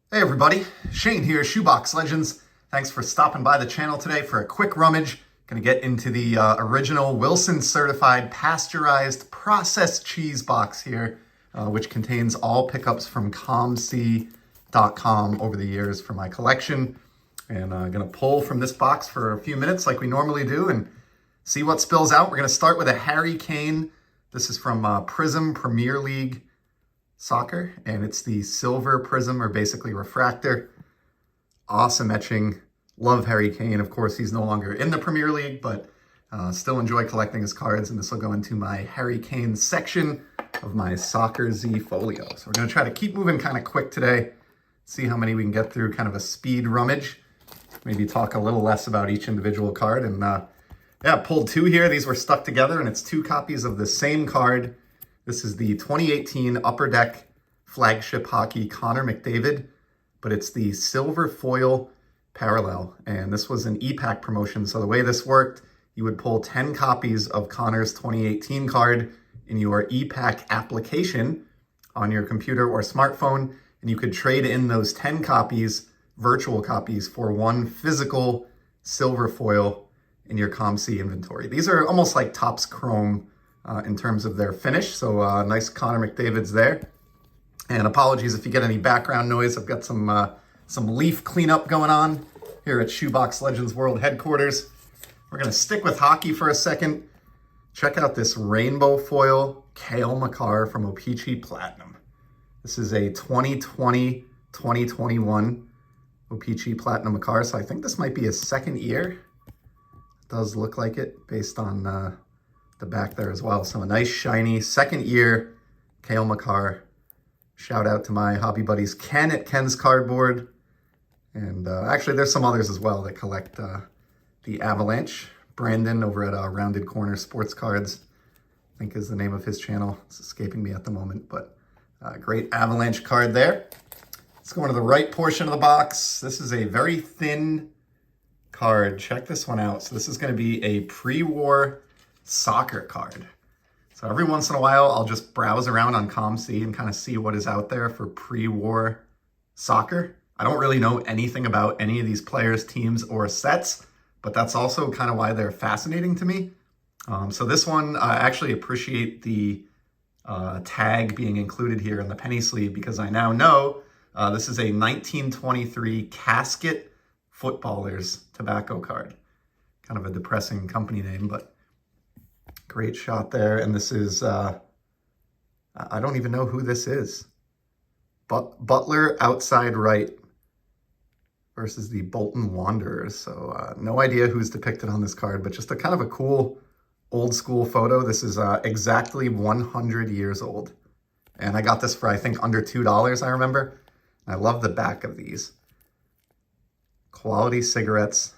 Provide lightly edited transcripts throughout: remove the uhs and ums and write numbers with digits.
Hey everybody, Shane here, Shoebox Legends. Thanks for stopping by the channel today for a quick rummage. Gonna get into the original Wilson certified pasteurized processed cheese box here, which contains all pickups from COMC.com over the years for my collection. And I'm gonna pull from this box for a few minutes like we normally do and see what spills out. We're gonna start with a Harry Kane. This is from Prism Premier League Soccer, and it's the silver prism, or basically refractor. Awesome etching. Love Harry Kane. Of course, he's no longer in the Premier League, but still enjoy collecting his cards, and this will go into my Harry Kane section of my Soccer Z folio. So we're going to try to keep moving kind of quick today, see how many we can get through, kind of a speed rummage, maybe talk a little less about each individual card. And yeah, pulled two here. These were stuck together, and it's two copies of the same card. This is the 2018 Upper Deck Flagship Hockey Connor McDavid, but it's the silver foil parallel. And this was an e-pack promotion. So the way this worked, you would pull 10 copies of Connor's 2018 card in your e-pack application on your computer or smartphone, and you could trade in those 10 copies, virtual copies, for one physical silver foil in your COMC inventory. These are almost like Topps Chrome in terms of their finish. So nice Connor McDavid's there. And apologies if you get any background noise. I've got some leaf cleanup going on here at Shoebox Legends World Headquarters. We're gonna stick with hockey for a second. Check out this rainbow foil Cale Makar from O-Pee-Chee Platinum. This is a 2020-2021 O-Pee-Chee Platinum Makar. So I think this might be his second year. It does look like it based on the back there as well. So a nice shiny second year Cale Makar. Shout out to my hobby buddies Ken at Ken's Cardboard. And actually there's some others as well that collect the Avalanche. Brandon over at Rounded Corner Sports Cards, I think is the name of his channel. It's escaping me at the moment, but great Avalanche card there. Let's go into the right portion of the box. This is a very thin card. Check this one out. So this is going to be a pre-war soccer card. So every once in a while, I'll just browse around on COMC and kind of see what is out there for pre-war soccer. I don't really know anything about any of these players, teams, or sets, but that's also kind of why they're fascinating to me. So this one, I actually appreciate the tag being included here in the penny sleeve, because I now know this is a 1923 Casket Footballers tobacco card. Kind of a depressing company name, but great shot there. And this is, I don't even know who this is. Butler outside right versus the Bolton Wanderers. So no idea who's depicted on this card, but just a kind of a cool old school photo. This is exactly 100 years old. And I got this for, I think, under $2, I remember. And I love the back of these. Quality cigarettes.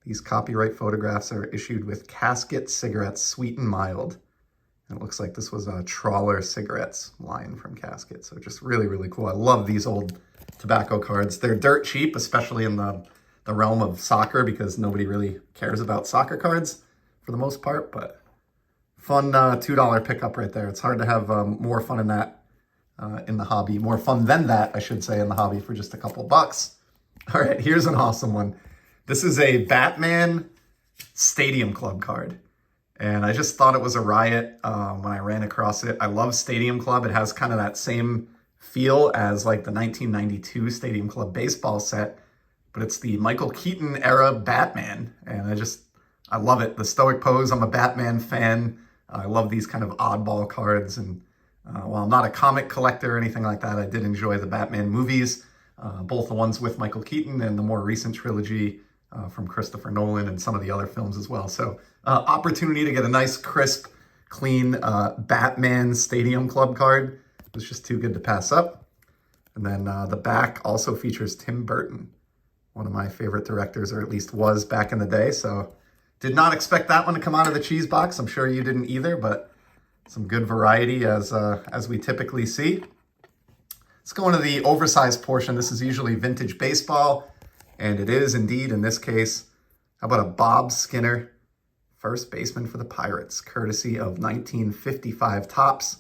These copyright photographs are issued with Casket cigarettes, sweet and mild. And it looks like this was a Trawler cigarettes line from Casket. So just really, really cool. I love these old tobacco cards. They're dirt cheap, especially in the realm of soccer, because nobody really cares about soccer cards for the most part. But fun $2 pickup right there. It's hard to have more fun in that in the hobby. More fun than that, I should say, in the hobby for just a couple bucks. All right, here's an awesome one. This is a Batman Stadium Club card. And I just thought it was a riot when I ran across it. I love Stadium Club. It has kind of that same feel as like the 1992 Stadium Club baseball set, but it's the Michael Keaton era Batman. And I love it. The stoic pose, I'm a Batman fan. I love these kind of oddball cards. And while I'm not a comic collector or anything like that, I did enjoy the Batman movies, both the ones with Michael Keaton and the more recent trilogy from Christopher Nolan and some of the other films as well. So opportunity to get a nice, crisp, clean Batman Stadium Club card was just too good to pass up. And then the back also features Tim Burton, one of my favorite directors, or at least was back in the day. So did not expect that one to come out of the cheese box. I'm sure you didn't either, but some good variety as we typically see. Let's go into the oversized portion. This is usually vintage baseball. And it is indeed, in this case, how about a Bob Skinner, first baseman for the Pirates, courtesy of 1955 Topps.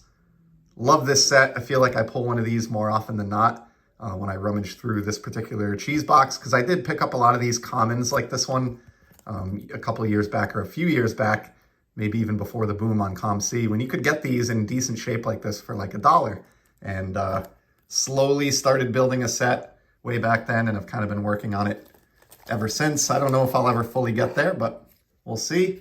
Love this set. I feel like I pull one of these more often than not. when I rummaged through this particular cheese box, because I did pick up a lot of these commons like this one a couple of years back, or a few years back, maybe even before the boom on COMC, when you could get these in decent shape like this for like $1. And slowly started building a set way back then, and I've kind of been working on it ever since. I don't know if I'll ever fully get there, but we'll see.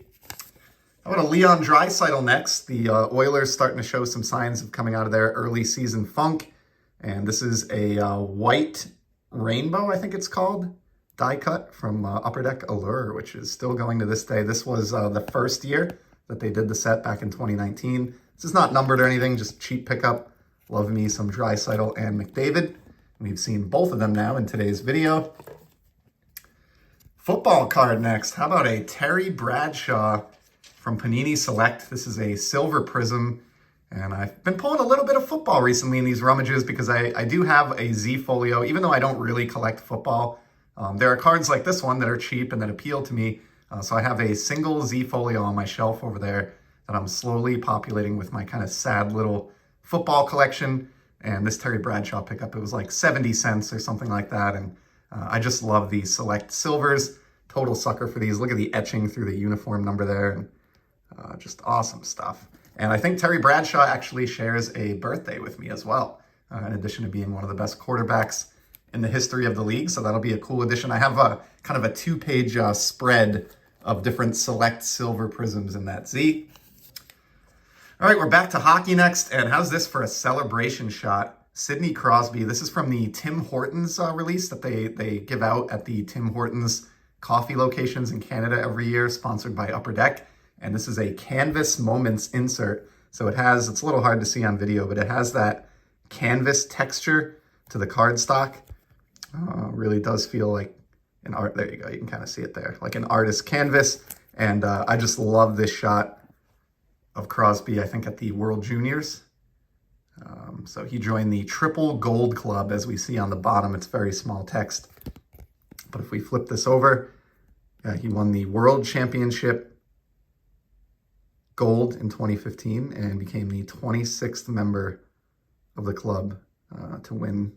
How about a Leon Draisaitl next? The Oilers starting to show some signs of coming out of their early season funk. And this is a white rainbow, I think it's called, die cut from Upper Deck Allure, which is still going to this day. This was the first year that they did the set back in 2019. This is not numbered or anything, just cheap pickup. Love me some Draisaitl and McDavid. We've seen both of them now in today's video. Football card next. How about a Terry Bradshaw from Panini Select? This is a silver prism, and I've been pulling a little bit of football recently in these rummages because I do have a Z folio, even though I don't really collect football. There are cards like this one that are cheap and that appeal to me, so I have a single Z folio on my shelf over there that I'm slowly populating with my kind of sad little football collection. And this Terry Bradshaw pickup, it was like 70 cents or something like that, and I just love these Select silvers. Total sucker for these. Look at the etching through the uniform number there, and just awesome stuff. And I think Terry Bradshaw actually shares a birthday with me as well, in addition to being one of the best quarterbacks in the history of the league. So that'll be a cool addition. I have a kind of a 2-page spread of different Select silver prisms in that Z. All right, we're back to hockey next. And how's this for a celebration shot? Sidney Crosby. This is from the Tim Hortons release that they give out at the Tim Hortons coffee locations in Canada every year, sponsored by Upper Deck. And this is a Canvas Moments insert. So it's a little hard to see on video, but it has that canvas texture to the cardstock. Really does feel like an art. There you go. You can kind of see it there, like an artist's canvas. And I just love this shot of Crosby, I think at the World Juniors. So he joined the Triple Gold Club, as we see on the bottom. It's very small text. But if we flip this over, he won the World Championship Gold in 2015 and became the 26th member of the club to win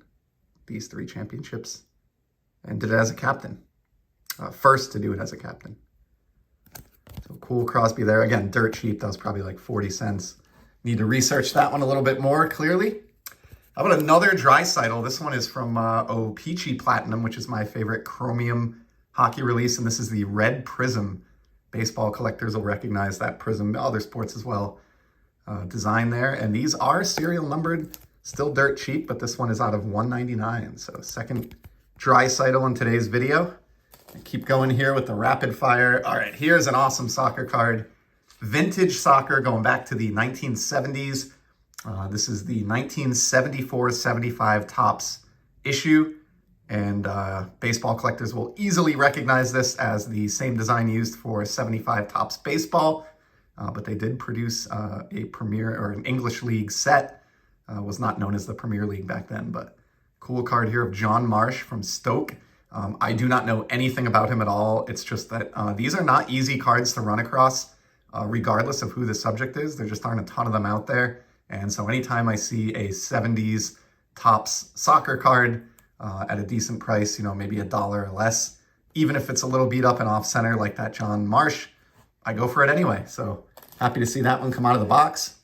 these 3 championships, and did it as a captain. First to do it as a captain. So cool Crosby there. Again, dirt cheap. That was probably like 40 cents. Need to research that one a little bit more clearly. How about another Draisaitl? This one is from Peachy Platinum, which is my favorite chromium hockey release. And this is the red prism. Baseball collectors will recognize that prism. Other sports as well. Design there. And these are serial numbered. Still dirt cheap, but this one is out of $1.99. So second Draisaitl in today's video. And keep going here with the rapid fire. All right, here's an awesome soccer card. Vintage soccer going back to the 1970s. This is the 1974-75 Topps issue, and baseball collectors will easily recognize this as the same design used for 75 Topps baseball, but they did produce a Premier or an English League set. Was not known as the Premier League back then, but cool card here of John Marsh from Stoke. I do not know anything about him at all. It's just that these are not easy cards to run across, regardless of who the subject is. There just aren't a ton of them out there. And so anytime I see a 70s Topps soccer card at a decent price, maybe $1 or less, even if it's a little beat up and off center like that John Marsh, I go for it anyway. So happy to see that one come out of the box.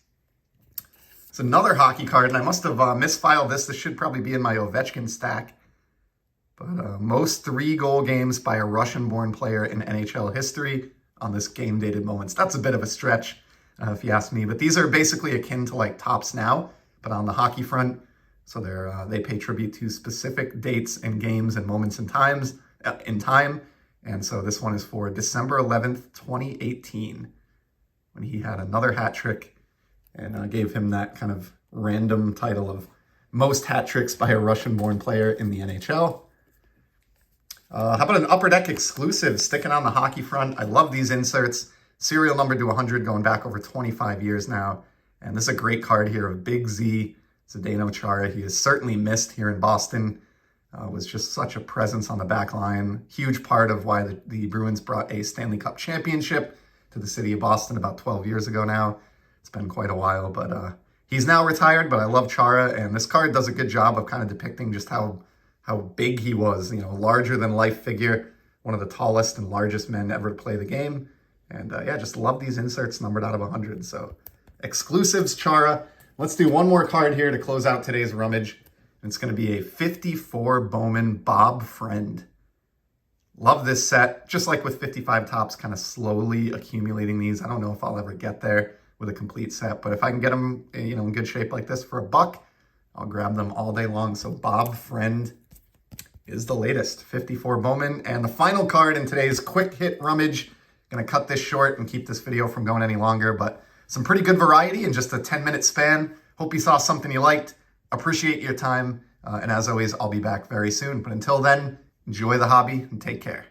It's another hockey card, and I must have misfiled this. This should probably be in my Ovechkin stack. But most 3-goal games by a Russian-born player in NHL history on this game-dated moments. That's a bit of a stretch, if you ask me. But these are basically akin to like Topps Now, but on the hockey front. So they pay tribute to specific dates and games and moments in time. And so this one is for December 11th, 2018, when he had another hat trick, and gave him that kind of random title of most hat tricks by a Russian-born player in the NHL. How about an Upper Deck exclusive sticking on the hockey front? I love these inserts. Serial number to 100 going back over 25 years now. And this is a great card here of Big Z, Zdeno Chara. He is certainly missed here in Boston. Was just such a presence on the back line. Huge part of why the Bruins brought a Stanley Cup championship to the city of Boston about 12 years ago now. It's been quite a while, but He's now retired, but I love Chara, and this card does a good job of kind of depicting just how big he was, larger than life figure, one of the tallest and largest men ever to play the game. And yeah, just love these inserts numbered out of 100. So exclusives, Chara. Let's do one more card here to close out today's rummage. It's going to be a 54 Bowman Bob Friend. Love this set. Just like with 55 Topps, kind of slowly accumulating these. I don't know if I'll ever get there with a complete set, but if I can get them, in good shape like this for $1, I'll grab them all day long. So Bob Friend is the latest 54 Bowman. And the final card in today's quick hit rummage. Gonna cut this short and keep this video from going any longer, but some pretty good variety in just a 10-minute span. Hope you saw something you liked. Appreciate your time. And as always, I'll be back very soon. But until then, enjoy the hobby and take care.